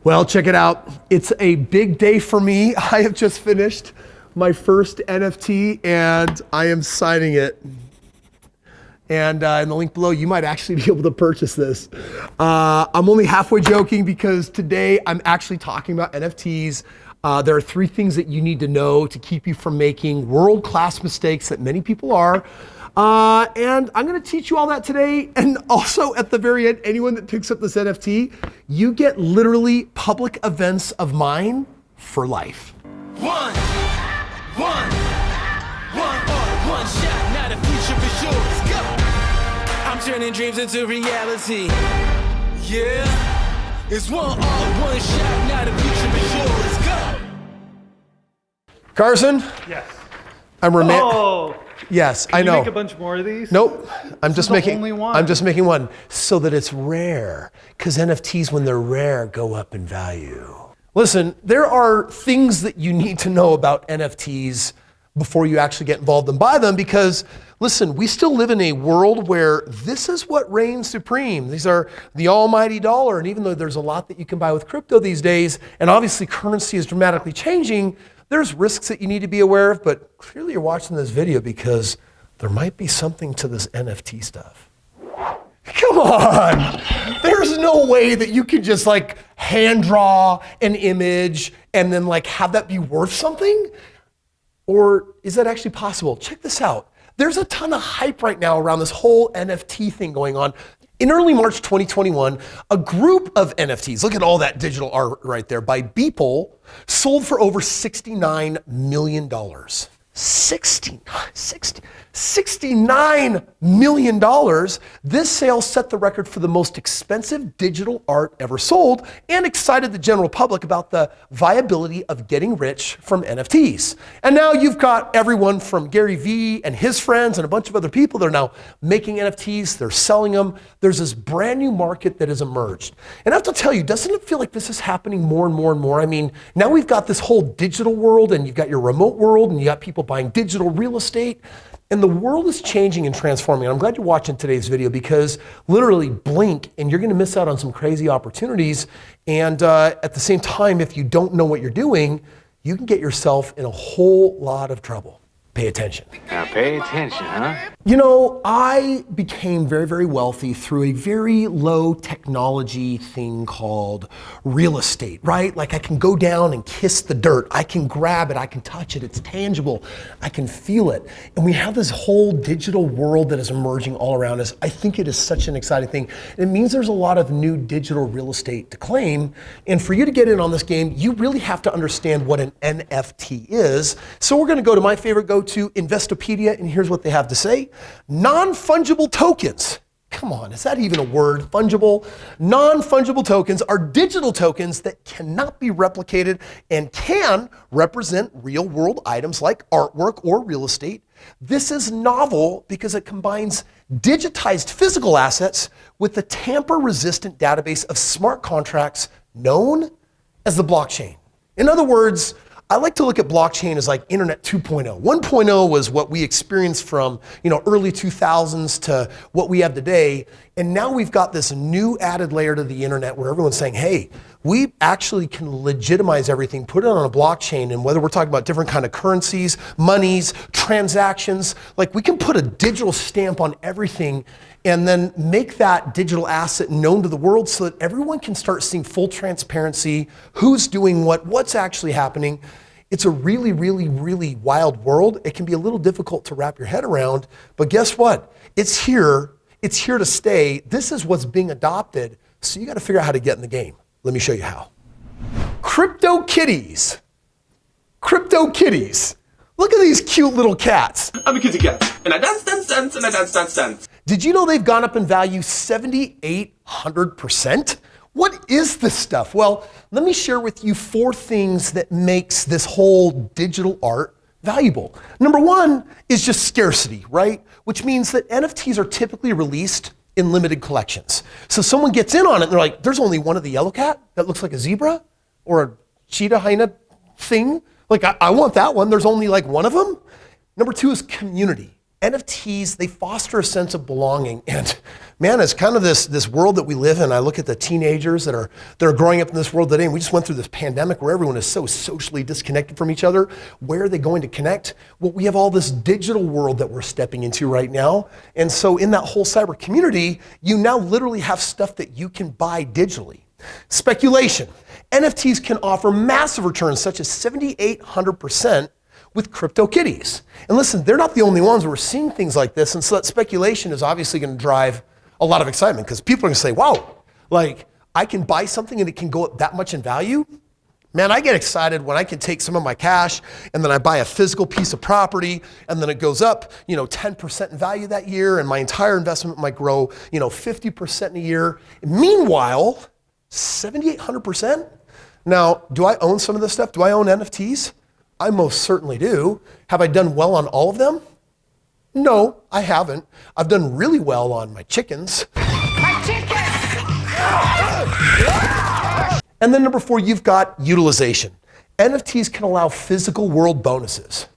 Well, check it out. It's a big day for me. I have just finished my first NFT and I am signing it. And in the link below, you might actually be able to purchase this. I'm only halfway joking because today I'm actually talking about NFTs. There are 3 things that you need to know to keep you from making world-class mistakes that many people are. And I'm gonna teach you all that today. And also at the very end, anyone that picks up this NFT, you get literally public events of mine for life. One shot, now the future is yours. Go! I'm turning dreams into reality. Yeah, it's one shot, now the future is yours. Go! Carson? Yes. I'm Yes, I know. Can you make a bunch more of these? Nope. I'm just making only one. I'm just making one so that it's rare. Because NFTs, when they're rare, go up in value. Listen, there are things that you need to know about NFTs before you actually get involved and buy them because, listen, we still live in a world where this is what reigns supreme. These are the almighty dollar, and even though there's a lot that you can buy with crypto these days, and obviously currency is dramatically changing, there's risks that you need to be aware of, but clearly you're watching this video because there might be something to this NFT stuff. Come on! There's no way that you can just like hand draw an image and then like have that be worth something? Or is that actually possible? Check this out. There's a ton of hype right now around this whole NFT thing going on. In early March 2021, a group of NFTs, look at all that digital art right there, by Beeple, sold for over $69 million. $69 million. This sale set the record for the most expensive digital art ever sold and excited the general public about the viability of getting rich from NFTs. And now you've got everyone from Gary Vee and his friends and a bunch of other people that are now making NFTs, they're selling them. There's this brand new market that has emerged. And I have to tell you, doesn't it feel like this is happening more and more and more? I mean, now we've got this whole digital world and you've got your remote world and you got people buying digital real estate. And the world is changing and transforming. I'm glad you're watching today's video because literally blink and you're gonna miss out on some crazy opportunities. And at the same time, if you don't know what you're doing, you can get yourself in a whole lot of trouble. Pay attention. Now pay attention, huh? You know, I became very, very wealthy through a very low technology thing called real estate, right? Like I can go down and kiss the dirt. I can grab it, I can touch it, it's tangible, I can feel it. And we have this whole digital world that is emerging all around us. I think it is such an exciting thing. It means there's a lot of new digital real estate to claim. And for you to get in on this game, you really have to understand what an NFT is. So we're gonna go to my favorite go to Investopedia, and here's what they have to say. Non-fungible tokens. Come on, is that even a word? Fungible? Non-fungible tokens are digital tokens that cannot be replicated and can represent real world items like artwork or real estate. This is novel because it combines digitized physical assets with the tamper-resistant database of smart contracts known as the blockchain. In other words, I like to look at blockchain as like Internet 2.0. 1.0 was what we experienced from early 2000s to what we have today. And now we've got this new added layer to the internet where everyone's saying, hey, we actually can legitimize everything, put it on a blockchain, and whether we're talking about different kind of currencies, monies, transactions, like we can put a digital stamp on everything and then make that digital asset known to the world so that everyone can start seeing full transparency, who's doing what, what's actually happening. It's a really, really, really wild world. It can be a little difficult to wrap your head around, but guess what? It's here to stay. This is what's being adopted, so you gotta figure out how to get in the game. Let me show you how. Crypto kitties. Crypto kitties. Look at these cute little cats. I'm a kitty cat, and I dance, and I dance. Did you know they've gone up in value 7,800%? What is this stuff? Well, let me share with you 4 things that makes this whole digital art valuable. Number 1 is just scarcity, right? Which means that NFTs are typically released in limited collections. So someone gets in on it and they're like, there's only one of the yellow cat that looks like a zebra or a cheetah hyena thing. Like I want that one. There's only like one of them. Number 2 is community. NFTs, they foster a sense of belonging. And man, it's kind of this world that we live in. I look at the teenagers that are growing up in this world today, and we just went through this pandemic where everyone is so socially disconnected from each other. Where are they going to connect? Well, we have all this digital world that we're stepping into right now. And so in that whole cyber community, you now literally have stuff that you can buy digitally. Speculation. NFTs can offer massive returns such as 7,800% with CryptoKitties. And listen, they're not the only ones. We're seeing things like this. And so that speculation is obviously going to drive a lot of excitement because people are going to say, wow, like I can buy something and it can go up that much in value. Man, I get excited when I can take some of my cash and then I buy a physical piece of property and then it goes up, 10% in value that year and my entire investment might grow, 50% in a year. Meanwhile, 7,800%? Now, do I own some of this stuff? Do I own NFTs? I most certainly do. Have I done well on all of them? No, I haven't. I've done really well on my chickens. My chickens! And then number 4, you've got utilization. NFTs can allow physical world bonuses.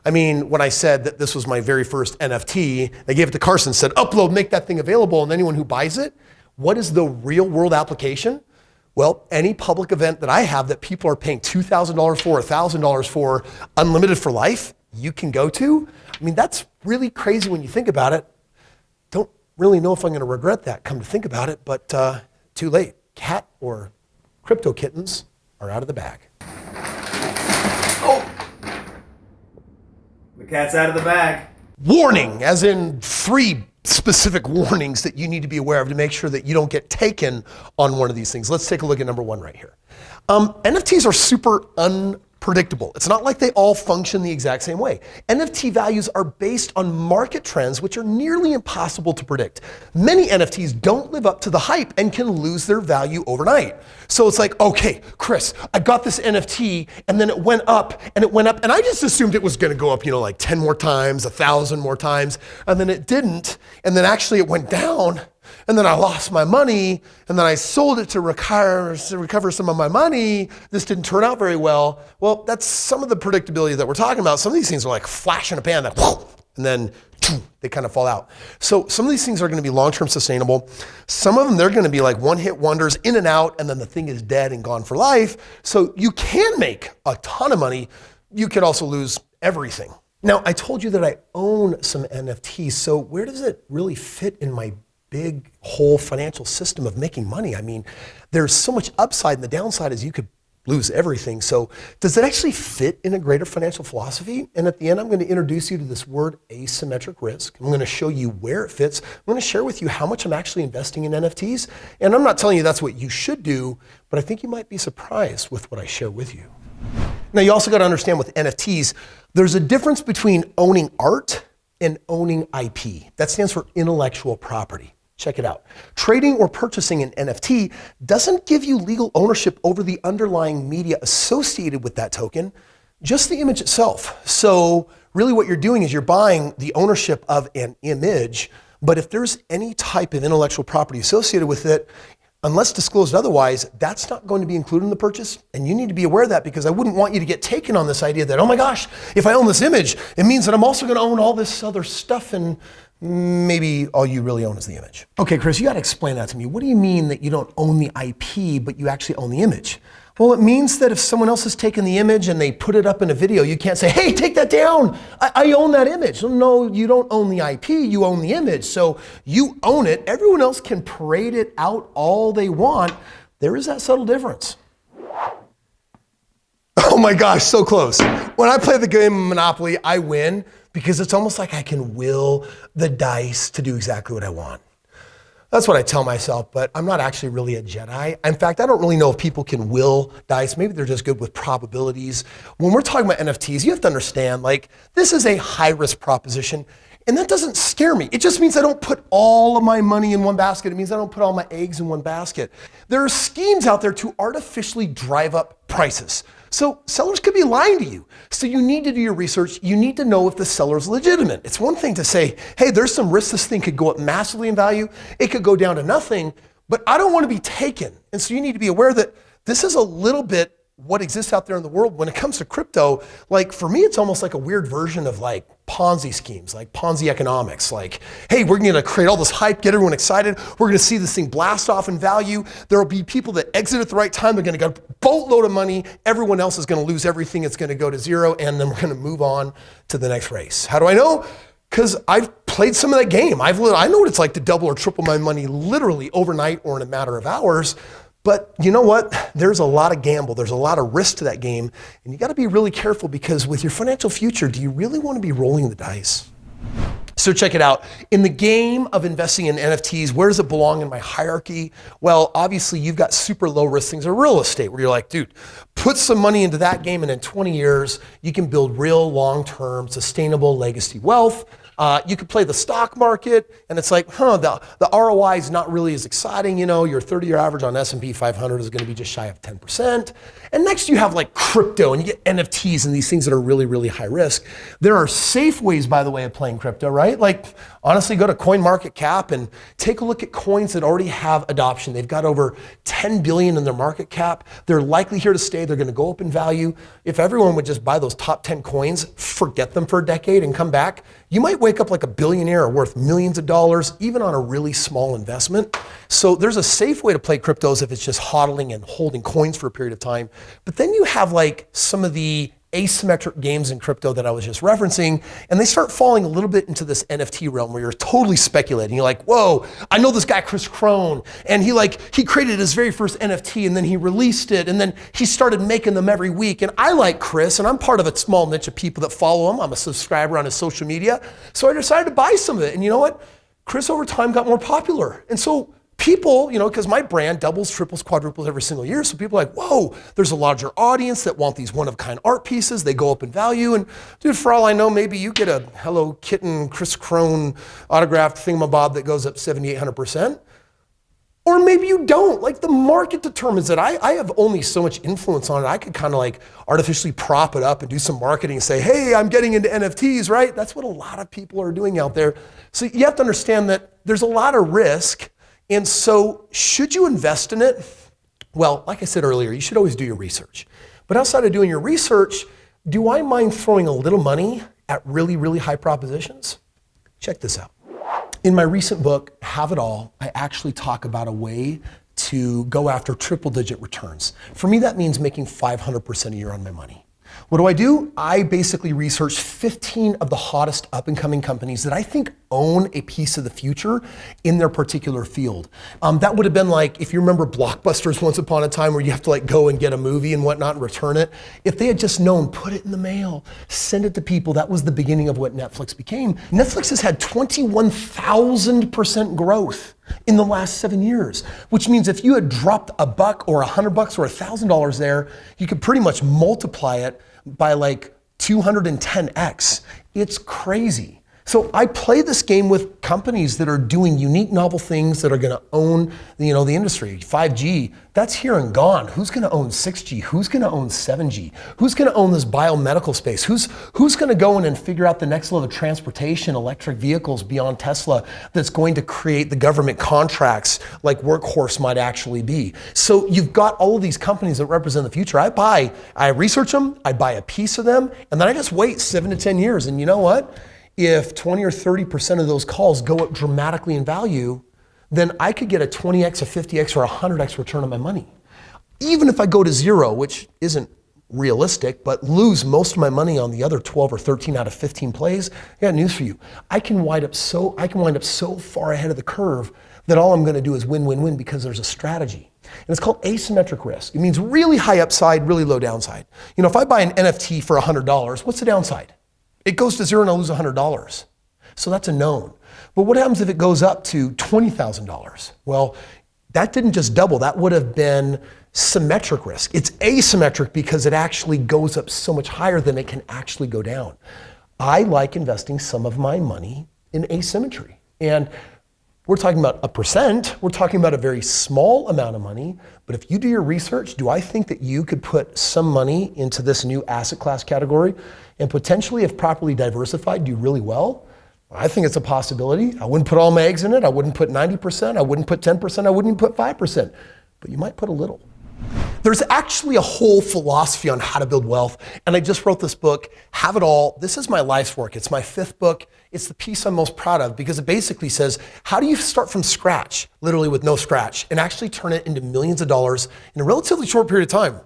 I mean, when I said that this was my very first NFT, I gave it to Carson, said, upload, make that thing available, and anyone who buys it, what is the real world application? Well, any public event that I have that people are paying $2,000 for, $1,000 for, unlimited for life, you can go to. I mean, that's really crazy when you think about it. Don't really know if I'm going to regret that, come to think about it, but too late. Cat or crypto kittens are out of the bag. Oh! The cat's out of the bag. Warning, as in 3 specific warnings that you need to be aware of to make sure that you don't get taken on one of these things. Let's take a look at number 1 right here. NFTs are super unpredictable. It's not like they all function the exact same way. NFT values are based on market trends, which are nearly impossible to predict. Many NFTs don't live up to the hype and can lose their value overnight. So it's like, okay, Kris, I got this NFT and then it went up and it went up and I just assumed it was gonna go up, like 10 more times, 1,000 more times, and then it didn't. And then actually it went down and then I lost my money and then I sold it to recover some of my money. This didn't turn out very well. Well, that's some of the predictability that we're talking about. Some of these things are like flash in a pan, and then they kind of fall out. So some of these things are going to be long-term sustainable. Some of them, they're going to be like one-hit wonders, in and out, and then the thing is dead and gone for life. So you can make a ton of money. You could also lose everything. Now, I told you that I own some NFTs. So where does it really fit in my big whole financial system of making money? I mean, there's so much upside, and the downside is you could lose everything. So does it actually fit in a greater financial philosophy? And at the end, I'm going to introduce you to this word asymmetric risk. I'm going to show you where it fits. I'm going to share with you how much I'm actually investing in NFTs. And I'm not telling you that's what you should do, but I think you might be surprised with what I share with you. Now, you also got to understand with NFTs, there's a difference between owning art and owning IP. That stands for intellectual property. Check it out. Trading or purchasing an NFT doesn't give you legal ownership over the underlying media associated with that token, just the image itself. So really what you're doing is you're buying the ownership of an image, but if there's any type of intellectual property associated with it, unless disclosed otherwise, that's not going to be included in the purchase. And you need to be aware of that because I wouldn't want you to get taken on this idea that, oh my gosh, if I own this image, it means that I'm also going to own all this other stuff and maybe all you really own is the image. Okay, Kris, you got to explain that to me. What do you mean that you don't own the IP, but you actually own the image? Well, it means that if someone else has taken the image and they put it up in a video, you can't say, hey, take that down. I own that image. No, you don't own the IP, you own the image. So you own it. Everyone else can parade it out all they want. There is that subtle difference. Oh my gosh, so close. When I play the game Monopoly, I win because it's almost like I can will the dice to do exactly what I want. That's what I tell myself, but I'm not actually really a Jedi. In fact, I don't really know if people can will dice. Maybe they're just good with probabilities. When we're talking about NFTs, you have to understand, like, this is a high-risk proposition, and that doesn't scare me. It just means I don't put all of my money in one basket. It means I don't put all my eggs in one basket. There are schemes out there to artificially drive up prices. So sellers could be lying to you. So you need to do your research. You need to know if the seller's legitimate. It's one thing to say, hey, there's some risk this thing could go up massively in value. It could go down to nothing, but I don't want to be taken. And so you need to be aware that this is a little bit what exists out there in the world when it comes to crypto. Like for me, it's almost like a weird version of like Ponzi schemes, like Ponzi economics. Like, hey, we're gonna create all this hype, get everyone excited. We're gonna see this thing blast off in value. There'll be people that exit at the right time. They're gonna get a boatload of money. Everyone else is gonna lose everything. It's gonna go to zero, and then we're gonna move on to the next race. How do I know? Because I've played some of that game. I know what it's like to double or triple my money literally overnight or in a matter of hours. But you know what? There's a lot of gamble. There's a lot of risk to that game. And you got to be really careful, because with your financial future, do you really want to be rolling the dice? So check it out. In the game of investing in NFTs, where does it belong in my hierarchy? Well, obviously you've got super low risk things of real estate where you're like, dude, put some money into that game and in 20 years, you can build real long-term sustainable legacy wealth. You could play the stock market, and it's like, the ROI is not really as exciting. You know, your 30-year average on S&P 500 is going to be just shy of 10%. And next you have like crypto, and you get NFTs and these things that are really, really high risk. There are safe ways, by the way, of playing crypto, right? Like honestly, go to CoinMarketCap and take a look at coins that already have adoption. They've got over 10 billion in their market cap. They're likely here to stay. They're going to go up in value. If everyone would just buy those top 10 coins, forget them for a decade and come back, you might wake up like a billionaire worth millions of dollars, even on a really small investment. So there's a safe way to play cryptos if it's just hodling and holding coins for a period of time. But then you have like some of the asymmetric games in crypto that I was just referencing, and they start falling a little bit into this NFT realm where you're totally speculating. You're like, whoa, I know this guy, Kris Krohn, and he created his very first NFT, and then he released it, and then he started making them every week. And I like Kris, and I'm part of a small niche of people that follow him. I'm a subscriber on his social media. So I decided to buy some of it. And you know what? Kris over time got more popular. And so people, because my brand doubles, triples, quadruples every single year. So people are like, whoa, there's a larger audience that want these one-of-kind art pieces. They go up in value. And dude, for all I know, maybe you get a Hello Kitten, Kris Krohn autographed thingamabob that goes up 7,800%. Or maybe you don't. Like the market determines that. I have only so much influence on it. I could kind of like artificially prop it up and do some marketing and say, hey, I'm getting into NFTs, right? That's what a lot of people are doing out there. So you have to understand that there's a lot of risk. And so should you invest in it? Well, like I said earlier, you should always do your research. But outside of doing your research, do I mind throwing a little money at really, really high propositions? Check this out. In my recent book, Have It All, I actually talk about a way to go after triple-digit returns. For me, that means making 500% a year on my money. What do? I basically researched 15 of the hottest up-and-coming companies that I think own a piece of the future in their particular field. That would have been like, if you remember Blockbusters once upon a time where you have to like go and get a movie and whatnot and return it. If they had just known, put it in the mail, send it to people, that was the beginning of what Netflix became. Netflix has had 21,000% growth in the last 7 years, which means if you had dropped $100 or $100 or $1,000 there, you could pretty much multiply it by like 210x. It's crazy. So I play this game with companies that are doing unique, novel things that are going to own, the industry. 5G, that's here and gone. Who's going to own 6G? Who's going to own 7G? Who's going to own this biomedical space? Who's going to go in and figure out the next level of transportation, electric vehicles beyond Tesla that's going to create the government contracts like Workhorse might actually be? So you've got all of these companies that represent the future. I research them, I buy a piece of them, and then I just wait 7 to 10 years. And you know what? If 20 or 30% of those calls go up dramatically in value, then I could get a 20x, a 50x, or a 100x return on my money. Even if I go to zero, which isn't realistic, but lose most of my money on the other 12 or 13 out of 15 plays, I got news for you. I can wind up so far ahead of the curve that all I'm gonna do is win, win, win because there's a strategy. And it's called asymmetric risk. It means really high upside, really low downside. If I buy an NFT for $100, what's the downside? It goes to zero and I lose $100. So that's a known. But what happens if it goes up to $20,000? Well, that didn't just double. That would have been symmetric risk. It's asymmetric because it actually goes up so much higher than it can actually go down. I like investing some of my money in asymmetry. And we're talking about 1%. We're talking about a very small amount of money. But if you do your research, do I think that you could put some money into this new asset class category and potentially, if properly diversified, do really well? I think it's a possibility. I wouldn't put all my eggs in it. I wouldn't put 90%. I wouldn't put 10%. I wouldn't even put 5%. But you might put a little. There's actually a whole philosophy on how to build wealth, and I just wrote this book, Have It All. This is my life's work. It's my 5th book. It's the piece I'm most proud of because it basically says, how do you start from scratch, literally with no scratch, and actually turn it into millions of dollars in a relatively short period of time?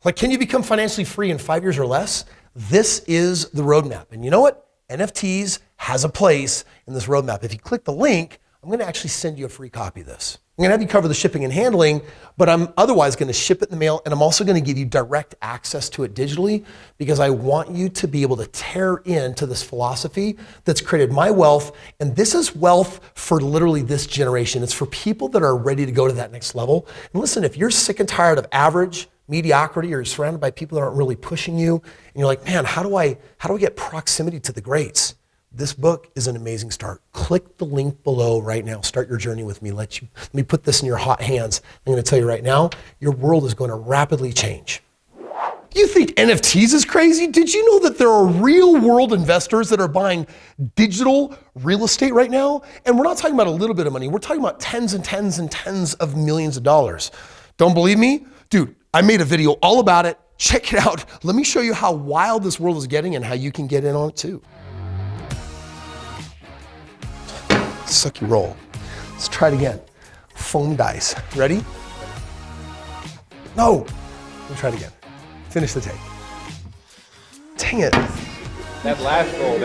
Like, can you become financially free in 5 years or less? This is the roadmap. And you know what? NFTs has a place in this roadmap. If you click the link, I'm gonna actually send you a free copy of this. I'm gonna have you cover the shipping and handling, but I'm otherwise gonna ship it in the mail, and I'm also gonna give you direct access to it digitally because I want you to be able to tear into this philosophy that's created my wealth, and this is wealth for literally this generation. It's for people that are ready to go to that next level. And listen, if you're sick and tired of average, mediocrity, or you're surrounded by people that aren't really pushing you, and you're like, man, how do I get proximity to the greats? This book is an amazing start. Click the link below right now. Start your journey with me. Let me put this in your hot hands. I'm going to tell you right now, your world is going to rapidly change. You think NFTs is crazy? Did you know that there are real world investors that are buying digital real estate right now? And we're not talking about a little bit of money. We're talking about tens and tens and tens of millions of dollars. Don't believe me? Dude, I made a video all about it. Check it out. Let me show you how wild this world is getting and how you can get in on it too. Sucky roll. Let's try it again. Foam dice. Ready? No. Let me try it again. Finish the take. Dang it. That last roll,